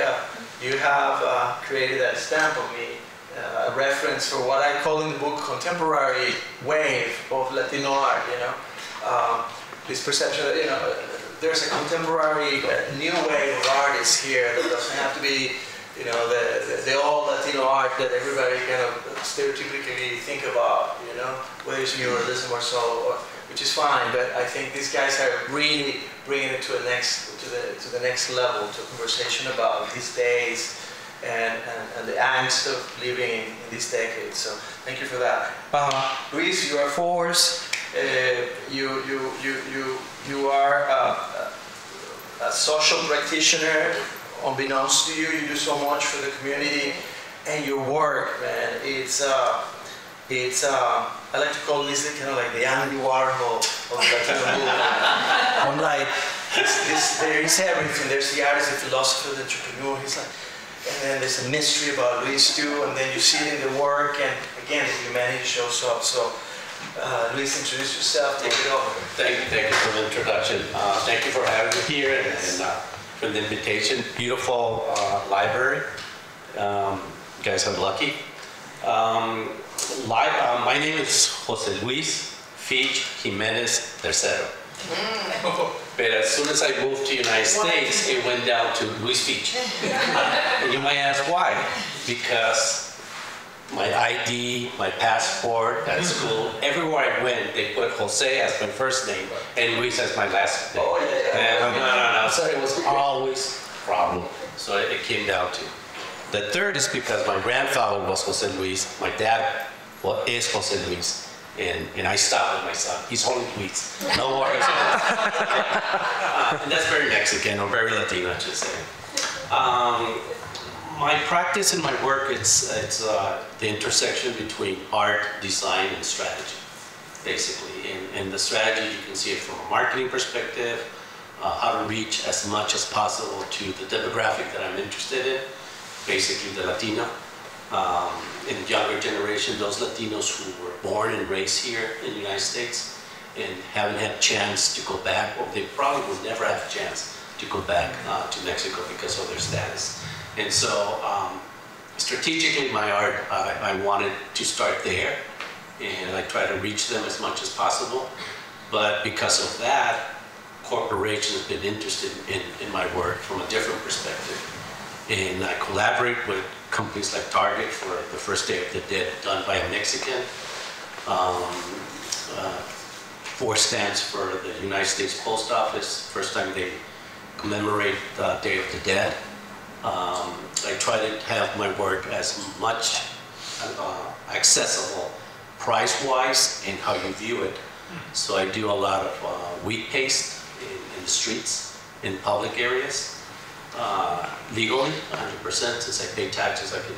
you have created that stamp of me, a reference for what I call in the book contemporary wave of Latino art. You know, this perception that there's a contemporary new wave of artists here that doesn't have to be the old Latino art that everybody kind of stereotypically think about. You know, whether it's muralism or so, which is fine. But I think these guys are really bringing it to the next level, to a conversation about these days and the angst of living in these decades. So thank you for that. Luis, you are a force. You are a social practitioner. Unbeknownst to you, you do so much for the community, and your work, man, it's I like to call this kind of like the Andy Warhol of the Latino movement. I'm like, there is everything. There's the artist, the philosopher, the entrepreneur. He's like, and then there's a mystery about Luis too, and then you see it in the work, and again, the humanity shows up. So, Luis, introduce yourself. Take it over. Thank you for the introduction. Thank you for having me here and for the invitation. Beautiful library. You guys are lucky. My name is Jose Luis Fitch Jimenez Tercero. But as soon as I moved to the United States, it went down to Luis Fitch. And you might ask why? Because my ID, my passport at school, everywhere I went, they put Jose as my first name and Luis as my last name. And no. So it was always a problem. So it came down to. The third is because my grandfather was Jose Luis, my dad is Jose Luis, and I stopped with my son. He's only Luis. No worries. And that's very Mexican or very Latino, I should say. My practice and my work, it's the intersection between art, design, and strategy, basically. And the strategy, you can see it from a marketing perspective, how to reach as much as possible to the demographic that I'm interested in, basically the Latino. In the younger generation, those Latinos who were born and raised here in the United States and haven't had a chance to go back, or they probably will never have a chance to go back to Mexico because of their status. And so, strategically, my art, I wanted to start there, and I try to reach them as much as possible. But because of that, corporations have been interested in my work from a different perspective. And I collaborate with companies like Target for the first Day of the Dead done by a Mexican. 4 stands for the United States Post Office, first time they commemorate the Day of the Dead. I try to have my work as much accessible price-wise and how you view it. So I do a lot of wheat paste in the streets, in public areas. Legally, 100%, since I pay taxes, I can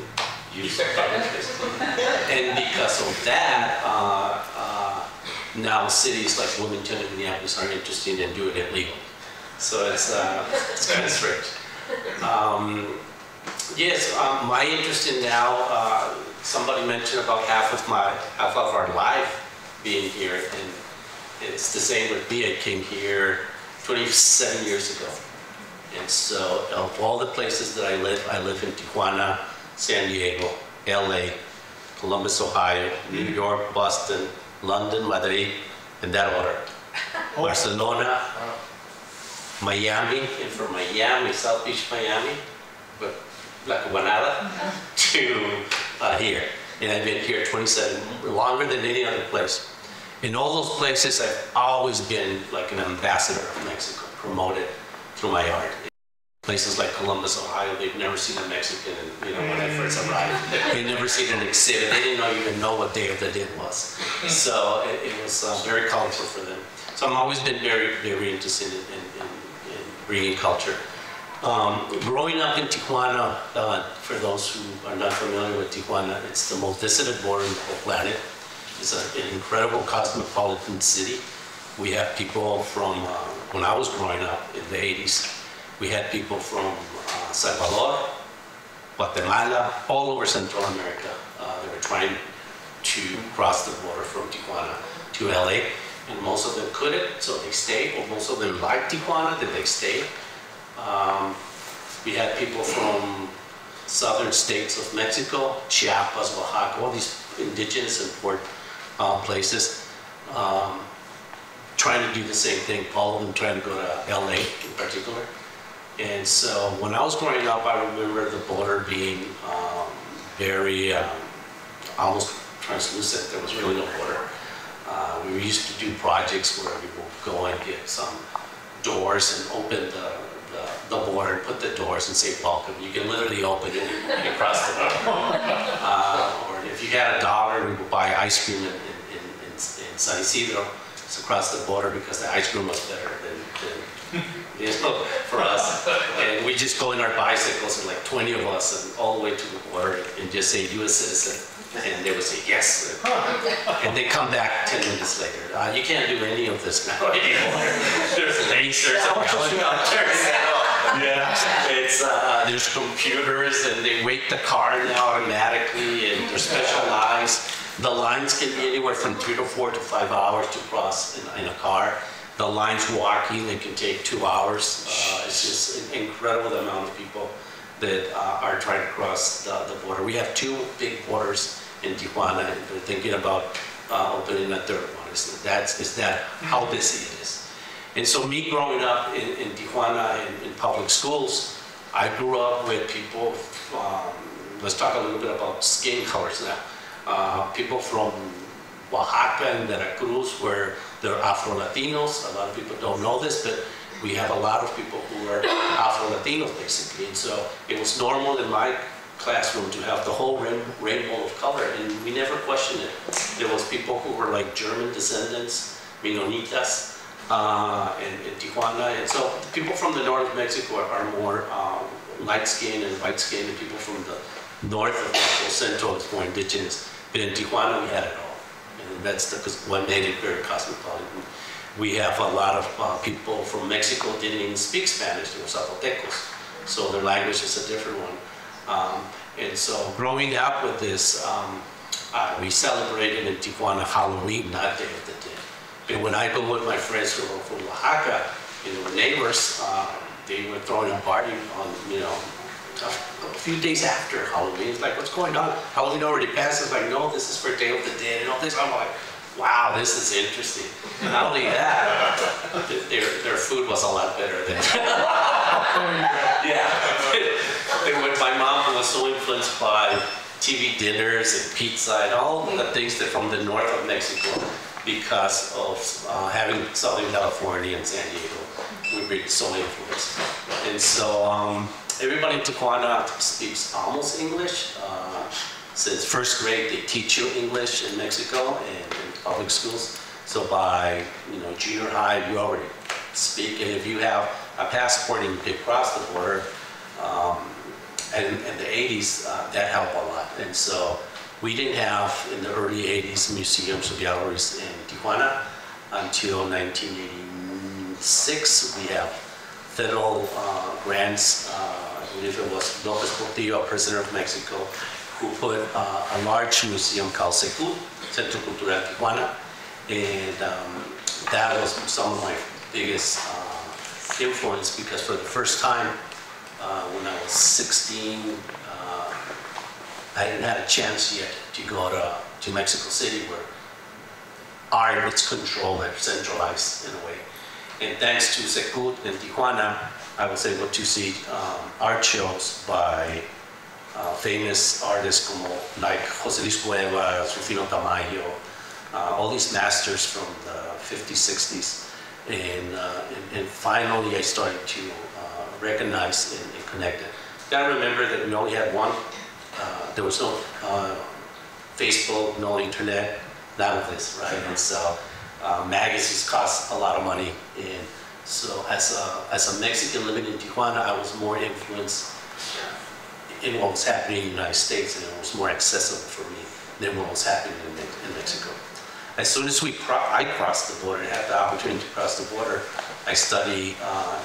use public paste. And because of that, now cities like Wilmington and Minneapolis are interested in doing it legally. So it's kind of strict. Yes, my interest in now, somebody mentioned about half of our life being here, and it's the same with me. I came here 27 years ago. And so of all the places that I live in Tijuana, San Diego, LA, Columbus, Ohio, New York, Boston, London, Madrid, in that order. Barcelona, Miami, and from Miami, South Beach, Miami, but La Cubanada, to here. And I've been here 27, longer than any other place. In all those places, I've always been like an ambassador of Mexico, promoted through my art. Places like Columbus, Ohio, they've never seen a Mexican, you know, when I first arrived. They'd never seen an exhibit. They didn't even know what Day of the Dead was. So it was very colorful for them. So I've always been very interested in bringing culture. Growing up in Tijuana, for those who are not familiar with Tijuana, it's the most visited border in the whole planet. It's an incredible cosmopolitan city. We have people from, when I was growing up in the 80s, we had people from Salvador, Guatemala, all over Central America. They were trying to cross the border from Tijuana to LA, and most of them couldn't, so they stayed, or most of them liked Tijuana, that they stayed. We had people from southern states of Mexico, Chiapas, Oaxaca, all these indigenous and port places, trying to do the same thing, all of them trying to go to LA in particular. And so when I was growing up, I remember the border being very, almost translucent. There was really no border. We used to do projects where we would go and get some doors and open the border, put the doors and say welcome. You can literally open it and cross the border. Or if you had $1, we would buy ice cream in San Isidro. It's across the border because the ice cream was better than you know, for us. And we just go in our bicycles, and like 20 of us, and all the way to the border, and just say, "U.S. citizen," and they would say yes. And they come back 10 minutes later. You can't do any of this now anymore. There's lasers and helicopters. Yeah, it's there's computers, and they weight the car now automatically, and there's special lines. The lines can be anywhere from 3 to 4 to 5 hours to cross in a car. The lines walking, they can take 2 hours. It's just an incredible amount of people that are trying to cross the border. We have 2 big borders in Tijuana, and we're thinking about opening a 3rd one. Is that how busy it is? And so me growing up in Tijuana in public schools, I grew up with people, let's talk a little bit about skin colors now. People from Oaxaca and Veracruz, where they're Afro-Latinos. A lot of people don't know this, but we have a lot of people who are Afro-Latinos, basically. And so it was normal in my classroom to have the whole rainbow of color, and we never questioned it. There was people who were like German descendants, Menonitas, in Tijuana. And so people from the north of Mexico are more light-skinned and white-skinned, and people from the north of Mexico, Central, is more indigenous. But in Tijuana, we had it all. And that's what made it very cosmopolitan. We have a lot of people from Mexico didn't even speak Spanish. They were Zapotecos, so their language is a different one. And so growing up with this, we celebrated in Tijuana Halloween, not Day of the Dead. But when I go with my friends who are from Oaxaca, you know, neighbors, they were throwing a party on, you know, a few days after Halloween. It's like, what's going on? Halloween already passed. It's like, no, this is for Day of the Dead and all this. I'm like, wow, this is interesting. And not only that, their food was a lot better than yeah. My mom was so influenced by TV dinners and pizza and all the things that from the north of Mexico, because of having Southern California and San Diego, we've been so influenced. And so everybody in Tijuana speaks almost English. Since first grade, they teach you English in Mexico and in public schools. So by junior high, you already speak. And if you have a passport and you can cross the border, and in the 80s, that helped a lot. And so we didn't have, in the early 80s, museums or galleries in Tijuana until 1986. We have federal grants. I believe it was López Portillo, president of Mexico, who put a large museum called CECUT, Centro Cultural Tijuana. And that was some of my biggest influence, because for the first time, when I was 16, I didn't have a chance yet to go to Mexico City, where art is controlled and centralized in a way. And thanks to CECUT in Tijuana, I was able to see art shows by famous artists like José Luis Cuevas, Rufino Tamayo, all these masters from the 50s, 60s. And finally I started to recognize and connect it. Gotta remember that we only had one, there was no Facebook, no internet, none of this, right? And so magazines cost a lot of money. And so as a Mexican living in Tijuana, I was more influenced in what was happening in the United States, and it was more accessible for me than what was happening in Mexico. As soon as I crossed the border, had the opportunity to cross the border, I studied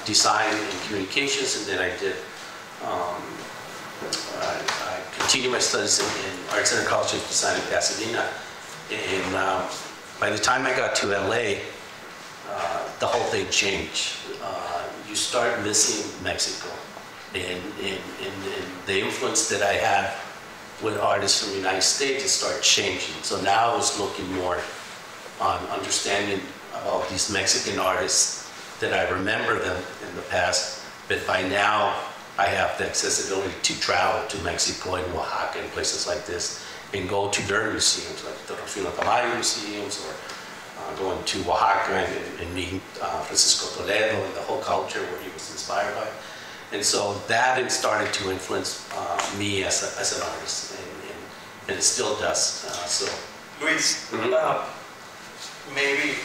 design and communications, and then I did, I continued my studies in Art Center College of Design in Pasadena. And by the time I got to LA, the whole thing changed. You start missing Mexico, and the influence that I had with artists from the United States, it started changing. So now I was looking more on understanding about these Mexican artists that I remember them in the past, but by now I have the accessibility to travel to Mexico and Oaxaca and places like this and go to their museums, like the Northfield museums, or going to Oaxaca and meet Francisco Toledo and the whole culture where he was inspired by. And so that started to influence me as an artist, and it still does. So, Luis, maybe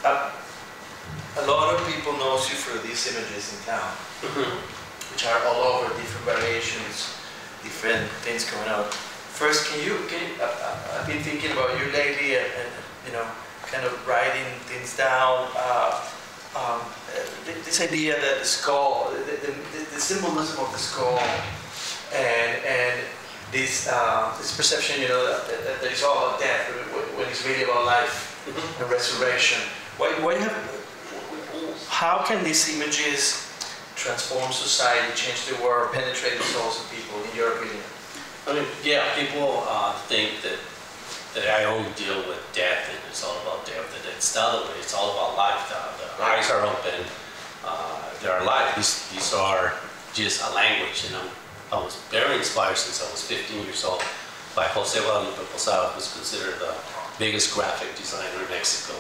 a lot of people knows you for these images in town, which are all over, different variations, different things going on. First, I've been thinking about you lately, and you know, kind of writing things down. This idea that the skull, the symbolism of the skull, and this perception, you know, that it's all about death when it's really about life and resurrection. How can these images transform society, change the world, penetrate the souls of people, in your opinion? I mean, yeah, people think that I only deal with death, and it's all about death. That it's the other way. It's all about life. The eyes are open. They're alive. These are just a language, and I was very inspired since I was 15 years old by Jose Guadalupe Posada, who's considered the biggest graphic designer in Mexico.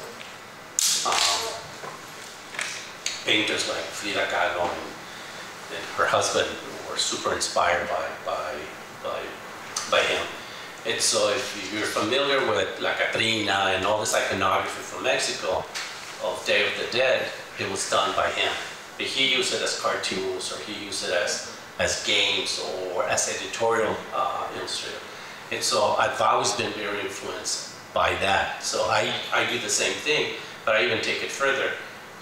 Painters like Frida Kahlo and her husband were super inspired by him. And so if you're familiar with La Catrina and all this iconography from Mexico of Day of the Dead, it was done by him. But he used it as cartoons, or he used it as games, or as editorial illustrator. And so I've always been very influenced by that. So I do the same thing, but I even take it further.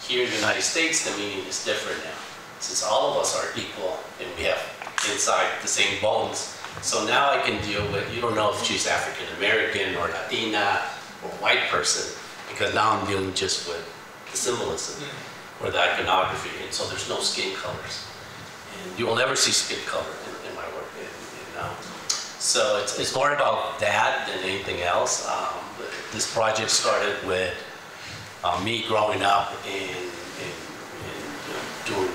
Here in the United States, the meaning is different now, since all of us are equal and we have inside the same bones. So now I can deal with, you don't know if she's African American or Latina or white person, because now I'm dealing just with the symbolism or the iconography, and so there's no skin colors. And you will never see skin color in my work. So it's more about that than anything else. This project started with me growing up in doing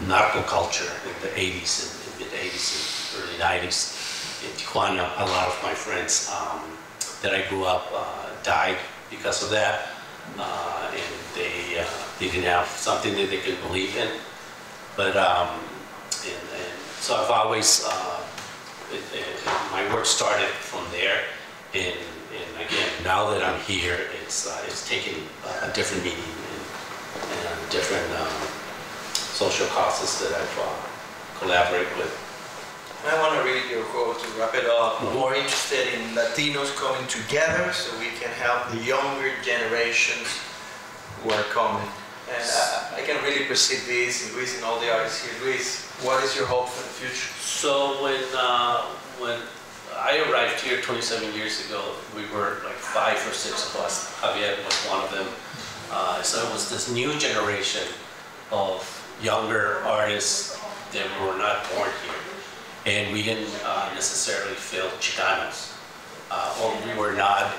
narco culture in the 80s and mid-80s and early 90s. In Tijuana, a lot of my friends that I grew up died because of that, and they didn't have something that they could believe in. But and so I've always my work started from there, and again, now that I'm here, it's taking a different meaning and different social causes that I've collaborated with. I want to read your quote to wrap it up. More interested in Latinos coming together so we can help the younger generations who are coming. And I can really perceive this in Luis and all the artists here. Luis, what is your hope for the future? So when I arrived here 27 years ago, we were like 5 or 6 of us. Javier was one of them. So it was this new generation of younger artists that were not born here. And we didn't necessarily feel Chicanos, or we were not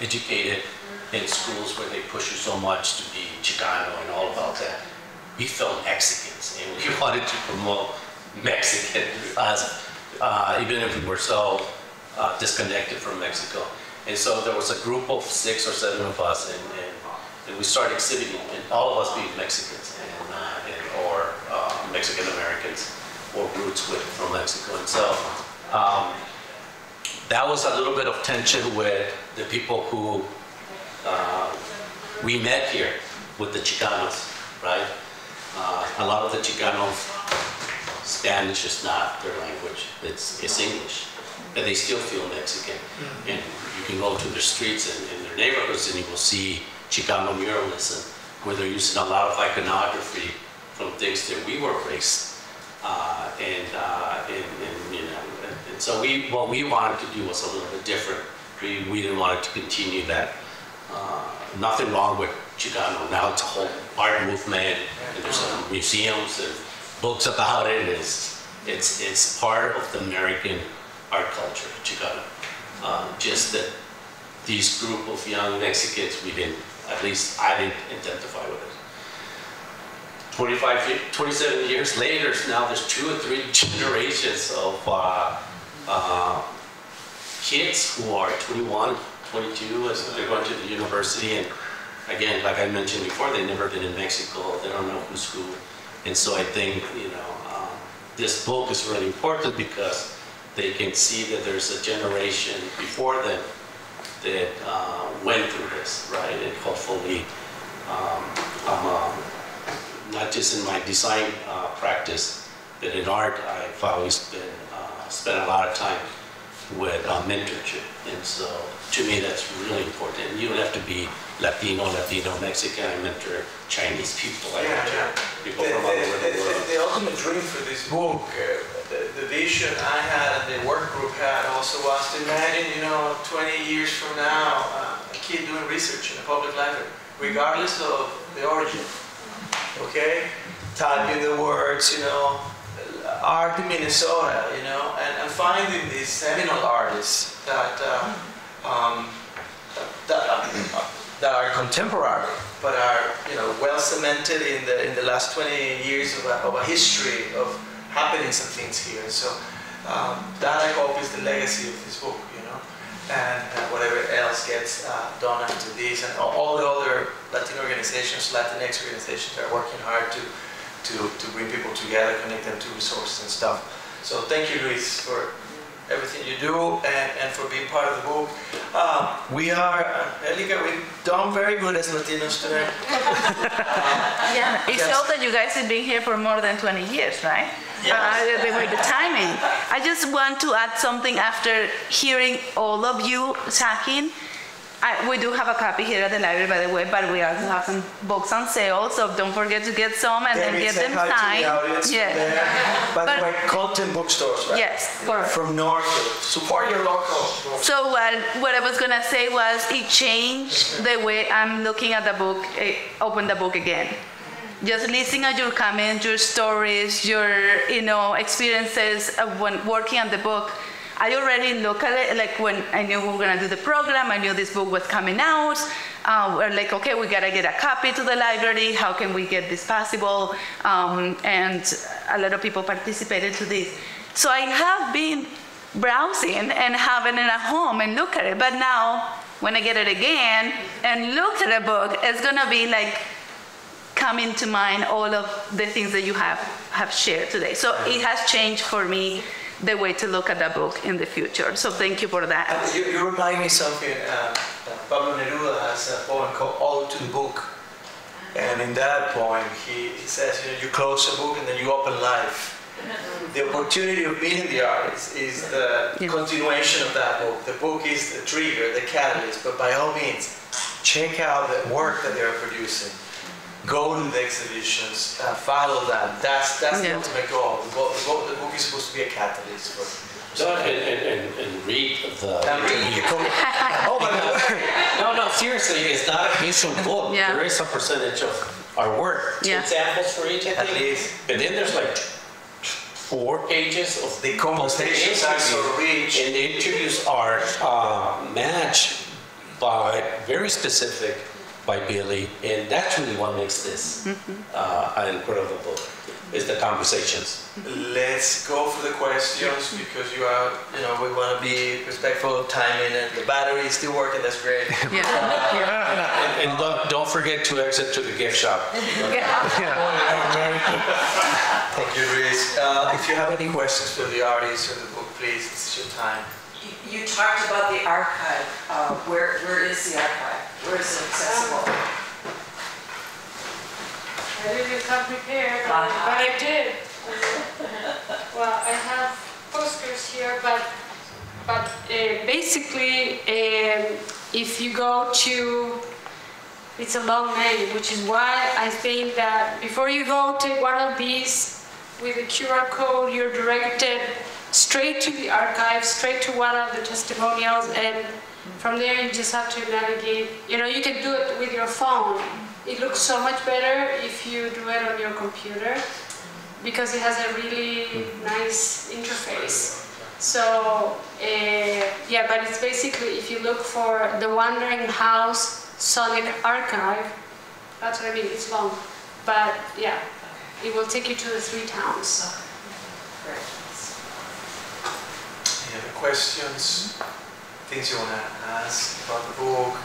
educated in schools where they push you so much to be Chicano and all about that. We felt Mexicans, and we wanted to promote Mexican as even if we were so disconnected from Mexico. And so there was a group of 6 or 7 of us, and we started exhibiting, and all of us being Mexicans or Mexican Americans or roots from Mexico. And so that was a little bit of tension with the people who we met here, with the Chicanos, right? A lot of the Chicanos, Spanish is not their language, it's English, but they still feel Mexican. And you can go to the streets and their neighborhoods and you will see Chicano muralism, where they're using a lot of iconography from things that we were raised. And so what we wanted to do was a little bit different. We didn't want it to continue that. Nothing wrong with Chicano. Now it's a whole art movement, and there's some museums and books about it. It's part of the American art culture, Chicano. Just that these group of young Mexicans, at least I didn't identify with it. 27 years later, now there's 2 or 3 generations of kids who are 21, 22 as they're going to the university. And again, like I mentioned before, they've never been in Mexico. They don't know who's who. And so I think, this book is really important because they can see that there's a generation before them that went through this, right? And hopefully, not just in my design practice, but in art, I've always been spent a lot of time with mentorship, and so to me that's really important. And you don't have to be Latino, Mexican. I mentor Chinese people. I mentor people from all over the world. The ultimate dream for this book, the vision I had and the work group had also was to imagine, 20 years from now, a kid doing research in a public library, regardless of the origin. Okay, typing the words, art in Minnesota, and finding these seminal artists that are contemporary, but are well cemented in the last 20 years of a history of happenings and things here. So that I hope is the legacy of this book, and whatever else gets done after this, and all the other Latino organizations, Latinx organizations are working hard to bring people together, connect them to resources and stuff. So thank you, Luis, for everything you do and for being part of the book. We are, Elika, we've done very good as Latinos today. Yeah, it shows that you guys have been here for more than 20 years, right? Yes. The timing. I just want to add something after hearing all of you talking. We do have a copy here at the library, by the way, but we also have some books on sale, so don't forget to get some and then get them signed. Yeah. By the way, Colton bookstores, right? Yes, correct. From Northfield. Support your local. So what I was going to say was it changed the way I'm looking at the book, open the book again. Just listening at your comments, your stories, your experiences of when working on the book. I already look at it, like when I knew we were going to do the program, I knew this book was coming out. We're like, okay, we got to get a copy to the library. How can we get this possible? And a lot of people participated to this. So I have been browsing and having it at home and look at it. But now, when I get it again and look at the book, it's going to be like coming to mind all of the things that you have shared today. So it has changed for me the way to look at that book in the future. So thank you for that. You remind me something. Pablo Neruda has a poem called Ode to the Book. And in that poem, he says, you close a book and then you open life. The opportunity of meeting the artist is the continuation of that book. The book is the trigger, the catalyst, but by all means, check out the work that they're producing. Go to the exhibitions, follow that. That's the ultimate goal. The book is supposed to be a catalyst for and read the... Oh my God. No, seriously, it's not a visual book. Yeah. There is a percentage of our work. Yeah. Examples for each, I think. At least. And then there's like 4 pages of the conversations are so rich. And the interviews are matched by very specific by Billy, and that's really what makes this an incredible book, is the conversations. Let's go for the questions because you are, you know, we want to be respectful of timing, and the battery is still working. That's great. And don't forget to exit to the gift shop. Thank you, Luis. If you have any questions for the artist or the book, please, it's your time. You talked about the archive. Where is the archive? Where is it accessible? I didn't come prepared, but I did. Well, I have posters here, but basically, if you go to, it's a long name, which is why I think that before you go take one of these with a QR code, you're directed straight to the archive, straight to one of the testimonials, and from there you just have to navigate. You know, you can do it with your phone. It looks so much better if you do it on your computer because it has a really nice interface. So, yeah, but it's basically, if you look for the Wandering House Solid Archive, that's what I mean, it's long. But yeah, it will take you to the 3 towns. Great. Any other questions? Things you want to ask about the book?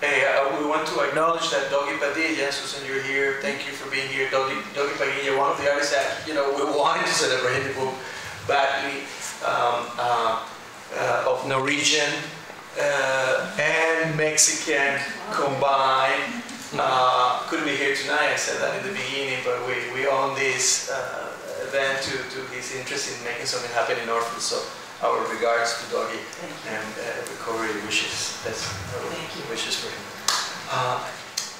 Hey, we want to acknowledge that Doggy Padilla, Susan, you're here. Thank you for being here. Doggy Padilla, one of the artists that, you know, we wanted to celebrate the book badly, of Norwegian and Mexican combined. Couldn't be here tonight, I said that in the beginning, but we own this event to his interest in making something happen in Northfield. So our regards to Doggy and recovery wishes. That's our wishes for him.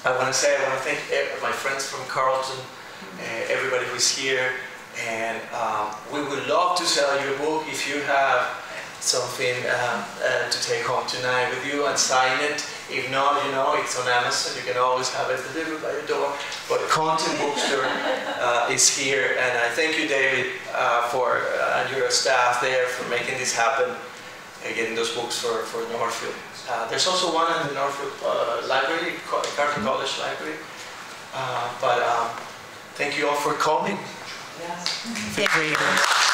I want to thank my friends from Carleton, everybody who's here, and we would love to sell you a book if you have something to take home tonight with you and sign it. If not, you know, it's on Amazon. You can always have it delivered by your door. But Content Bookstore is here, and I thank you, David, and your staff there for making this happen, getting those books for Northfield. There's also one in the Northfield Library, Carleton College Library. But thank you all for coming. Yes. Yeah.